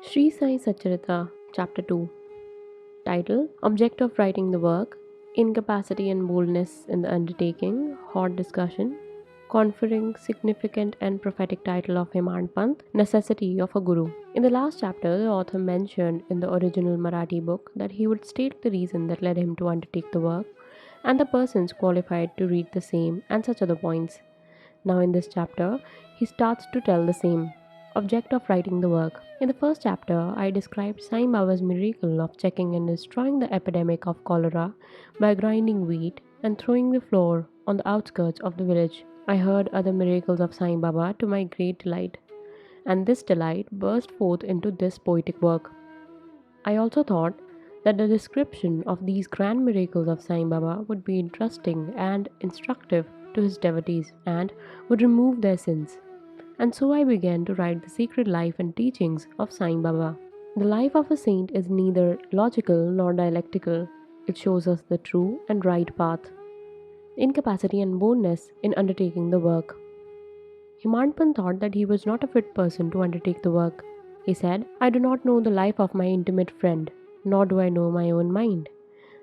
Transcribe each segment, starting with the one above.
SHRI Sai Satcharita, Chapter 2. Title: Object of writing the work: Incapacity and Boldness in the Undertaking. Hot discussion. Conferring significant and prophetic title of Hemadpant. Necessity of a Guru. In the last chapter, the author mentioned in the original Marathi book that he would state the reason that led him to undertake the work and the persons qualified to read the same and such other points. Now, in this chapter, he starts to tell the same. Object of writing the work. In the first chapter, I described Sai Baba's miracle of checking and destroying the epidemic of cholera by grinding wheat and throwing the flour on the outskirts of the village. I heard other miracles of Sai Baba to my great delight, and this delight burst forth into this poetic work. I also thought that the description of these grand miracles of Sai Baba would be interesting and instructive to his devotees and would remove their sins. And so I began to write the sacred life and teachings of Sai Baba. The life of a saint is neither logical nor dialectical. It shows us the true and right path. Incapacity and boldness in undertaking the work. Hemadpant thought that he was not a fit person to undertake the work. He said, "I do not know the life of my intimate friend, nor do I know my own mind.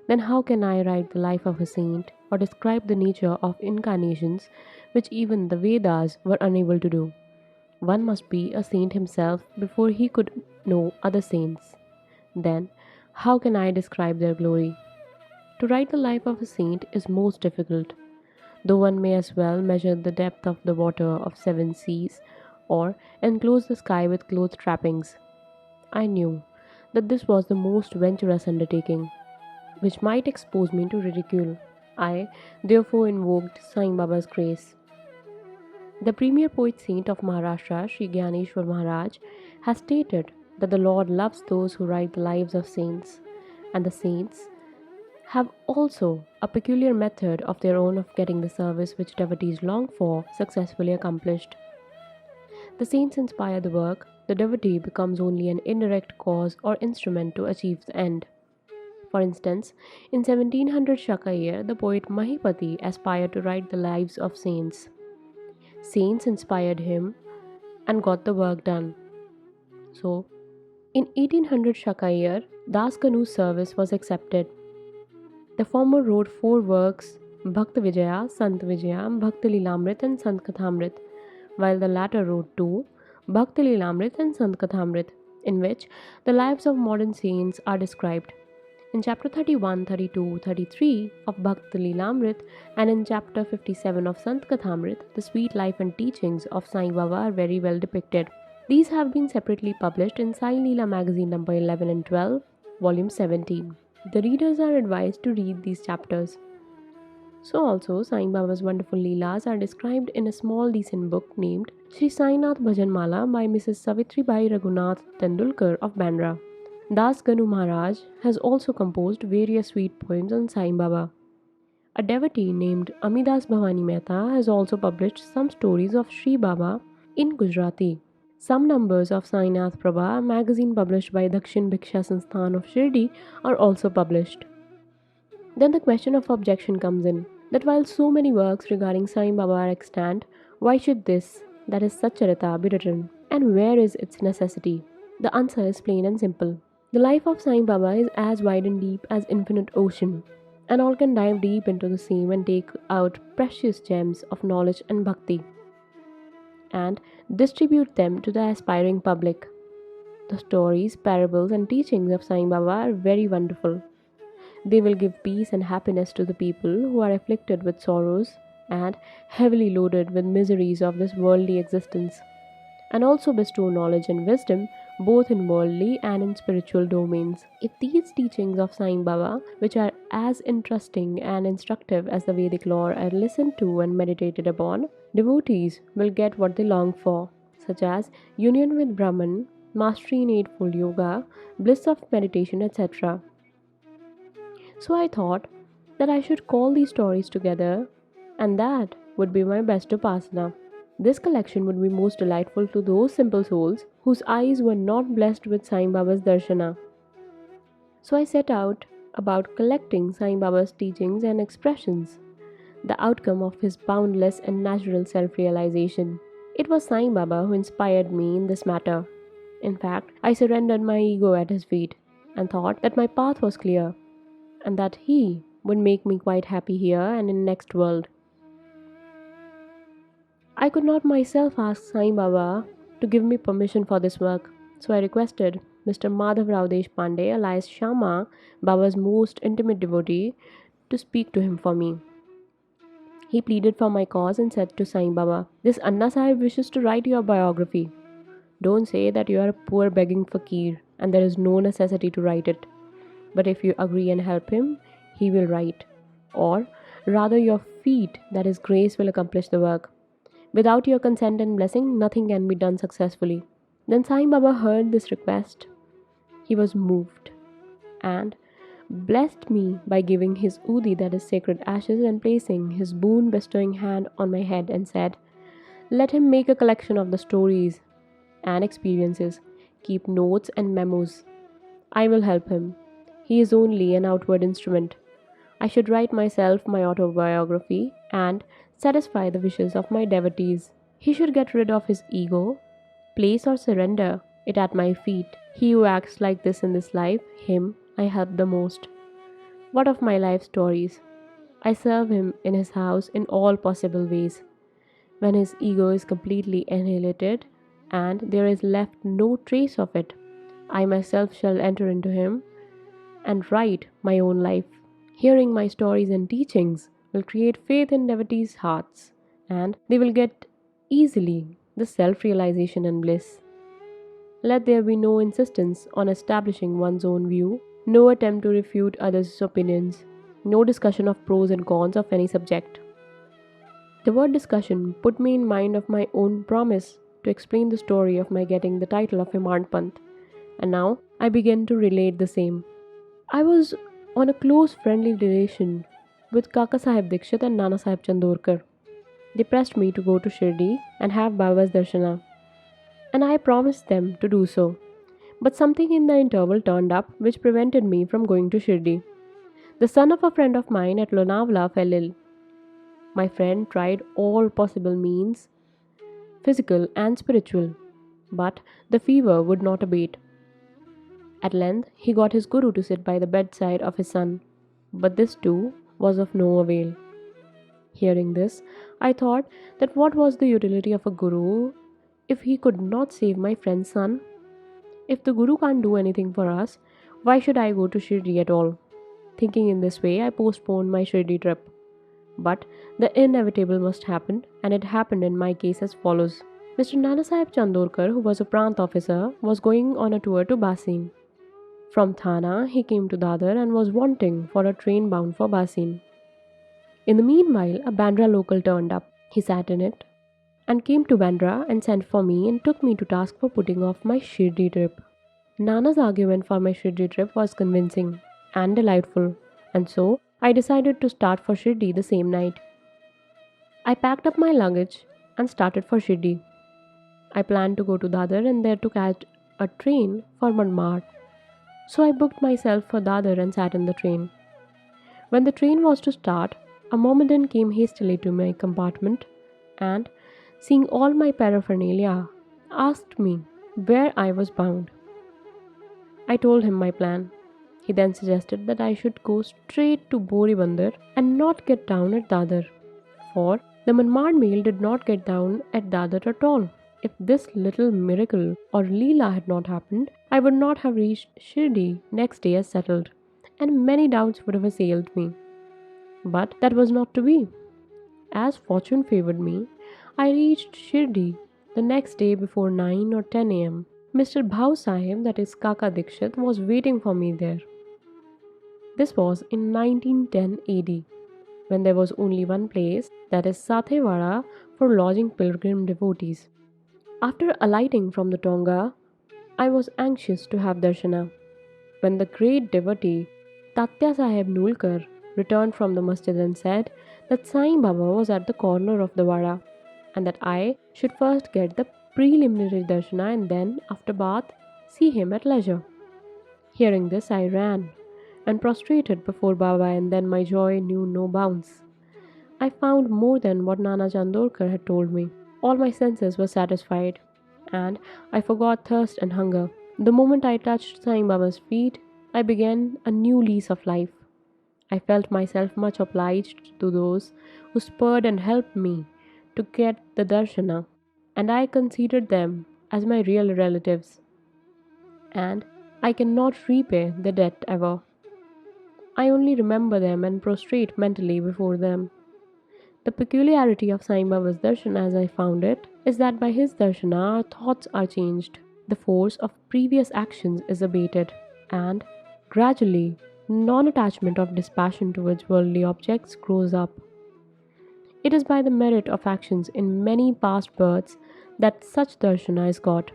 Then how can I write the life of a saint or describe the nature of incarnations which even the Vedas were unable to do? One must be a saint himself before he could know other saints. Then, how can I describe their glory? To write the life of a saint is most difficult, though one may as well measure the depth of the water of 7 seas or enclose the sky with cloth trappings. I knew that this was the most venturous undertaking, which might expose me to ridicule. I therefore invoked Sai Baba's grace. The premier poet saint of Maharashtra, Sri Gyaneshwar Maharaj, has stated that the Lord loves those who write the lives of saints, and the saints have also a peculiar method of their own of getting the service which devotees long for successfully accomplished. The saints inspire the work, the devotee becomes only an indirect cause or instrument to achieve the end. For instance, in 1700 Shaka year, the poet Mahipati aspired to write the lives of saints. Saints inspired him and got the work done. So, in 1800 Shaka year, Das Kanu's service was accepted. The former wrote 4 works, Bhakt Vijaya, Sant Vijaya, Bhakti Lilamrit and Sant Kathamrit, while the latter wrote 2, Bhakti Lilamrit and Sant Kathamrit, in which the lives of modern saints are described. In chapter 31, 32, 33 of Bhakti Lilamrit and in chapter 57 of Sant Kathamrit, the sweet life and teachings of Sai Baba are very well depicted. These have been separately published in Sai Leela magazine number 11 and 12, volume 17. The readers are advised to read these chapters. So also, Sai Baba's wonderful Leelas are described in a small decent book named Shri Sainath Bhajanmala by Mrs. Savitribai Raghunath Tendulkar of Bandra. Das Ganu Maharaj has also composed various sweet poems on Sai Baba. A devotee named Amidas Bhavani Mehta has also published some stories of Sri Baba in Gujarati. Some numbers of Sainath Prabha, a magazine published by Dakshin Bhiksha Sansthan of Shirdi, are also published. Then the question of objection comes in, that while so many works regarding Sai Baba are extant, why should this, that is Satcharita, be written? And where is its necessity? The answer is plain and simple. The life of Sai Baba is as wide and deep as infinite ocean, and all can dive deep into the same and take out precious gems of knowledge and bhakti, and distribute them to the aspiring public. The stories, parables, and teachings of Sai Baba are very wonderful. They will give peace and happiness to the people who are afflicted with sorrows and heavily loaded with miseries of this worldly existence, and also bestow knowledge and wisdom both in worldly and in spiritual domains. If these teachings of Sai Baba, which are as interesting and instructive as the Vedic lore, are listened to and meditated upon, devotees will get what they long for, such as union with Brahman, mastery in Eightfold Yoga, bliss of meditation, etc. So I thought that I should call these stories together, and that would be my best upasana. This collection would be most delightful to those simple souls whose eyes were not blessed with Sai Baba's darshana. So I set out about collecting Sai Baba's teachings and expressions, the outcome of his boundless and natural self-realization. It was Sai Baba who inspired me in this matter. In fact, I surrendered my ego at his feet and thought that my path was clear and that he would make me quite happy here and in next world. I could not myself ask Sai Baba to give me permission for this work, so I requested Mr. Madhav Rao Deshpande, alias Shama, Baba's most intimate devotee, to speak to him for me. He pleaded for my cause and said to Sai Baba, "This Anna Sahib wishes to write your biography. Don't say that you are a poor begging fakir and there is no necessity to write it. But if you agree and help him, he will write. Or rather your feet, that is grace, will accomplish the work. Without your consent and blessing, nothing can be done successfully." Then Sai Baba heard this request. He was moved and blessed me by giving his udi, that is sacred ashes, and placing his boon bestowing hand on my head and said, "Let him make a collection of the stories and experiences, keep notes and memos. I will help him. He is only an outward instrument. I should write myself my autobiography and satisfy the wishes of my devotees. He should get rid of his ego, place or surrender it at my feet. He who acts like this in this life, him I help the most. What of my life stories? I serve him in his house in all possible ways. When his ego is completely annihilated and there is left no trace of it, I myself shall enter into him and write my own life. Hearing my stories and teachings will create faith in devotees' hearts, and they will get easily the self-realization and bliss. Let there be no insistence on establishing one's own view, no attempt to refute others' opinions, no discussion of pros and cons of any subject." The word discussion put me in mind of my own promise to explain the story of my getting the title of Hemadpant, and now I begin to relate the same. I was on a close friendly relation with Kaka Sahib Dikshit and Nana Sahib Chandorkar. They pressed me to go to Shirdi and have Baba's darshana, and I promised them to do so. But something in the interval turned up which prevented me from going to Shirdi. The son of a friend of mine at Lonavala fell ill. My friend tried all possible means, physical and spiritual, but the fever would not abate. At length, he got his guru to sit by the bedside of his son, but this too was of no avail. Hearing this, I thought that what was the utility of a guru if he could not save my friend's son? If the guru can't do anything for us, why should I go to Shirdi at all? Thinking in this way, I postponed my Shirdi trip. But the inevitable must happen, and it happened in my case as follows. Mr. Nana Sahib Chandorkar, who was a Prant officer, was going on a tour to Basin. From Thana, he came to Dadar and was wanting for a train bound for Basin. In the meanwhile, a Bandra local turned up. He sat in it and came to Bandra and sent for me and took me to task for putting off my Shirdi trip. Nana's argument for my Shirdi trip was convincing and delightful, and so I decided to start for Shirdi the same night. I packed up my luggage and started for Shirdi. I planned to go to Dadar and there to catch a train for Manmar. So I booked myself for Dadar and sat in the train. When the train was to start, a Mohammedan came hastily to my compartment and, seeing all my paraphernalia, asked me where I was bound. I told him my plan. He then suggested that I should go straight to Boribandar and not get down at Dadar, for the Manmar mail did not get down at Dadar at all. If this little miracle or Leela had not happened, I would not have reached Shirdi next day as settled, and many doubts would have assailed me. But that was not to be. As fortune favored me, I reached Shirdi the next day before 9 or 10 a.m. Mr. Bhau Sahib, that is Kaka Dikshit, was waiting for me there. This was in 1910 AD, when there was only one place, that is Sathewara, for lodging pilgrim devotees. After alighting from the Tonga, I was anxious to have darshana. When the great devotee Tatya Sahib Nulkar returned from the masjid and said that Sai Baba was at the corner of the Vada and that I should first get the preliminary darshana and then, after bath, see him at leisure. Hearing this, I ran and prostrated before Baba, and then my joy knew no bounds. I found more than what Nana Chandorkar had told me. All my senses were satisfied, and I forgot thirst and hunger. The moment I touched Sai Baba's feet, I began a new lease of life. I felt myself much obliged to those who spurred and helped me to get the darshana, and I considered them as my real relatives, and I cannot repay the debt ever. I only remember them and prostrate mentally before them. The peculiarity of Sai Baba's darshan, as I found it, is that by his darshana our thoughts are changed, the force of previous actions is abated, and gradually non attachment of dispassion towards worldly objects grows up. It is by the merit of actions in many past births that such darshana is got.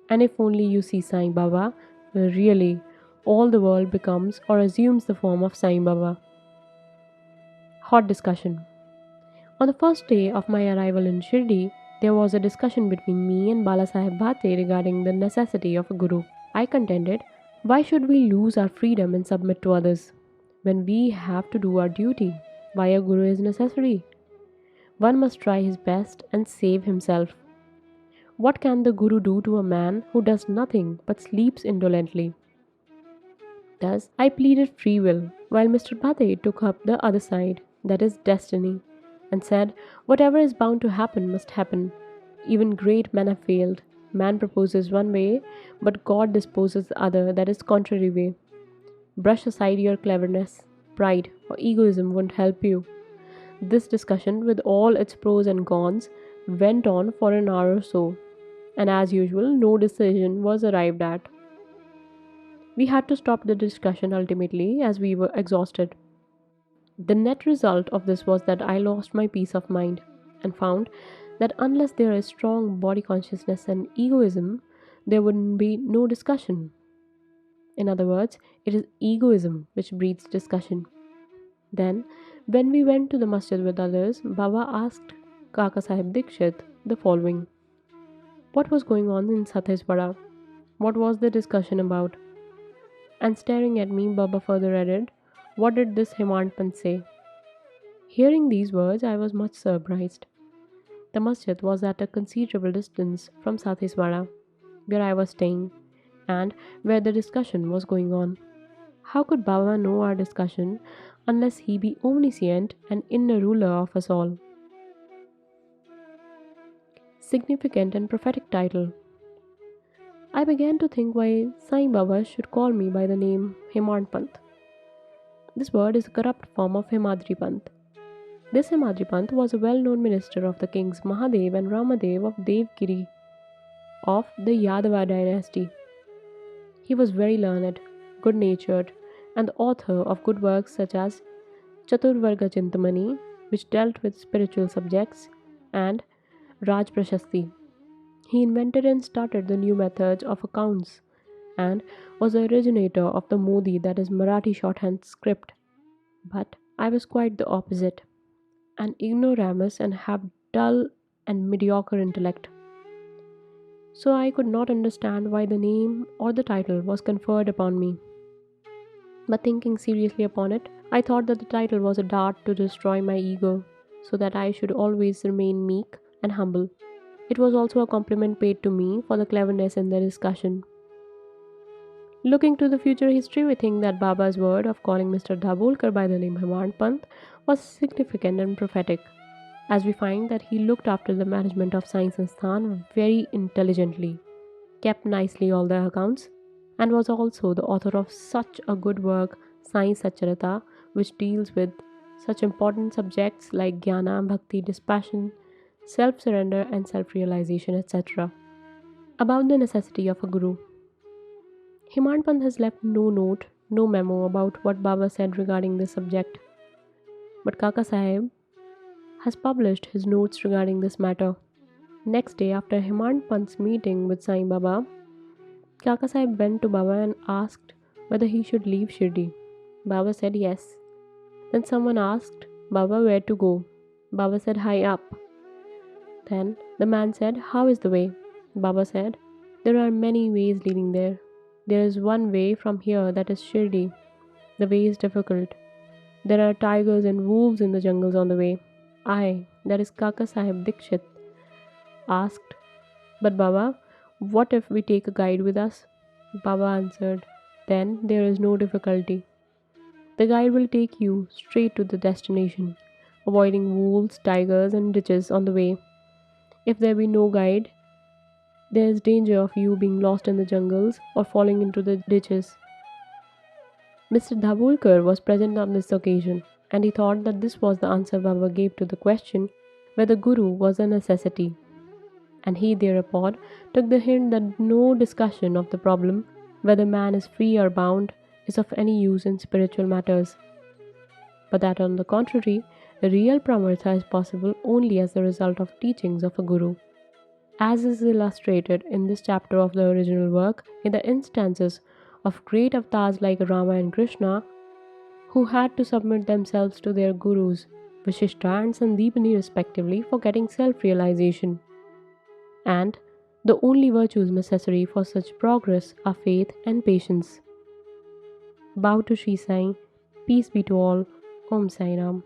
And if only you see Sai Baba, really, all the world becomes or assumes the form of Sai Baba. Hot discussion. On the first day of my arrival in Shirdi, there was a discussion between me and Balasaheb Bhate regarding the necessity of a guru. I contended, why should we lose our freedom and submit to others? When we have to do our duty, why a guru is necessary? One must try his best and save himself. What can the guru do to a man who does nothing but sleeps indolently? Thus, I pleaded free will, while Mr. Bhate took up the other side, that is, destiny, and said, whatever is bound to happen must happen. Even great men have failed. Man proposes one way, but God disposes the other, that is, contrary way. Brush aside your cleverness, pride, or egoism won't help you. This discussion, with all its pros and cons, went on for an hour or so, and as usual, no decision was arrived at. We had to stop the discussion ultimately as we were exhausted. The net result of this was that I lost my peace of mind and found that unless there is strong body consciousness and egoism, there would be no discussion. In other words, it is egoism which breeds discussion. Then, when we went to the masjid with others, Baba asked Kaka Sahib Dikshit the following. What was going on in Satiswara? What was the discussion about? And staring at me, Baba further added, what did this Hemadpant say? Hearing these words, I was much surprised. The masjid was at a considerable distance from Satiswara, where I was staying, and where the discussion was going on. How could Baba know our discussion unless he be omniscient and inner ruler of us all? Significant and prophetic title. I began to think why Sai Baba should call me by the name Hemadpant. This word is a corrupt form of Hemadpant. This Hemadpant was a well-known minister of the kings Mahadev and Ramadev of Devgiri of the Yadava dynasty. He was very learned, good-natured, and the author of good works such as Chaturvarga Chintamani, which dealt with spiritual subjects, and Raj Prashasti. He invented and started the new methods of accounts and was the originator of the Modi, that is Marathi shorthand script. But I was quite the opposite, an ignoramus and have dull and mediocre intellect. So I could not understand why the name or the title was conferred upon me. But thinking seriously upon it, I thought that the title was a dart to destroy my ego, so that I should always remain meek and humble. It was also a compliment paid to me for the cleverness in the discussion. Looking to the future history, we think that Baba's word of calling Mr. Dabholkar by the name Hemadpant was significant and prophetic, as we find that he looked after the management of Science Sansthan very intelligently, kept nicely all the accounts, and was also the author of such a good work, SHRI SAI SATCHARITA, which deals with such important subjects like Jnana, Bhakti, dispassion, self-surrender and self-realization, etc. About the necessity of a guru. Hemadpant has left no note, no memo about what Baba said regarding this subject. But Kaka Sahib has published his notes regarding this matter. Next day, after Hemadpant's meeting with Sai Baba, Kaka Sahib went to Baba and asked whether he should leave Shirdi. Baba said yes. Then someone asked Baba where to go. Baba said high up. Then the man said, how is the way? Baba said, there are many ways leading there. There is one way from here, that is Shirdi. The way is difficult. There are tigers and wolves in the jungles on the way. I, that is Kaka Sahib Dikshit, asked But Baba, what if we take a guide with us? Baba answered, then there is no difficulty. The guide will take you straight to the destination, avoiding wolves, tigers, and ditches on the way. If there be no guide, there is danger of you being lost in the jungles or falling into the ditches. Mr. Dhabulkar was present on this occasion, and he thought that this was the answer Baba gave to the question whether Guru was a necessity. And he thereupon took the hint that no discussion of the problem whether man is free or bound is of any use in spiritual matters, but that on the contrary, real pramartha is possible only as the result of teachings of a Guru. As is illustrated in this chapter of the original work, in the instances of great avatars like Rama and Krishna, who had to submit themselves to their gurus, Vashishta and Sandeepani respectively, for getting self-realization. And the only virtues necessary for such progress are faith and patience. Bow to SHRI Sai, peace be to all, Om Sai Ram.